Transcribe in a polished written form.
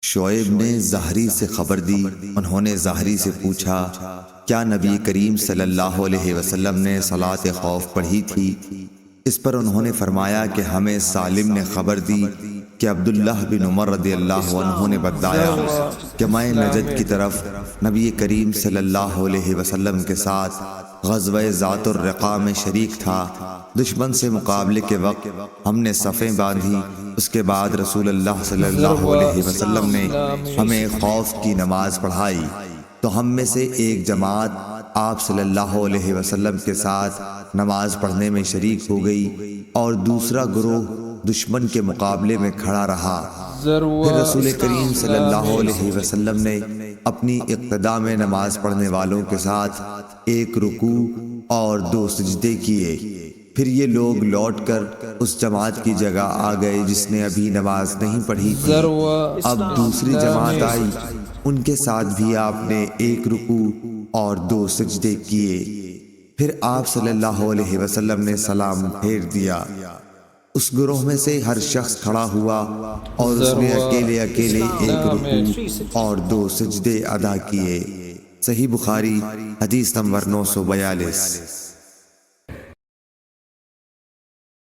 شعیب نے زہری سے خبر دی۔ انہوں نے زہری سے پوچھا، کیا نبی کریم صلی اللہ علیہ وسلم نے صلاۃ خوف پڑھی تھی؟ اس پر انہوں نے فرمایا کہ ہمیں سالم نے خبر دی کہ عبداللہ بن عمر رضی اللہ عنہ نے بتایا کہ میں نجد کی طرف نبی کریم صلی اللہ علیہ وسلم کے ساتھ غزوہ ذات الرقاع میں شریک تھا۔ دشمن سے مقابلے کے وقت ہم نے صفیں باندھی۔ اس کے بعد رسول اللہ صلی اللہ علیہ وسلم نے ہمیں خوف کی نماز پڑھائی، تو ہم میں سے ایک جماعت آپ صلی اللہ علیہ وسلم کے ساتھ نماز پڑھنے میں شریک ہو گئی اور دوسرا گروہ دشمن کے مقابلے میں کھڑا رہا۔ پھر رسول کریم صلی اللہ علیہ وسلم نے اپنی اقتداء میں نماز پڑھنے والوں کے ساتھ ایک رکوع اور 2 سجدے کیے۔ پھر یہ لوگ لوٹ کر اس جماعت کی جگہ آ گئے جس نے ابھی نماز نہیں پڑھی تھی۔ اب دوسری جماعت آئی، ان کے ساتھ بھی آپ نے ایک رکوع اور 2 سجدے کیے۔ پھر آپ صلی اللہ علیہ وسلم نے سلام پھیر دیا۔ اس گروہ میں سے ہر شخص کھڑا ہوا اور اس نے اکیلے ایک رکوع اور 2 سجدے ادا کیے۔ صحیح بخاری حدیث نمبر 942۔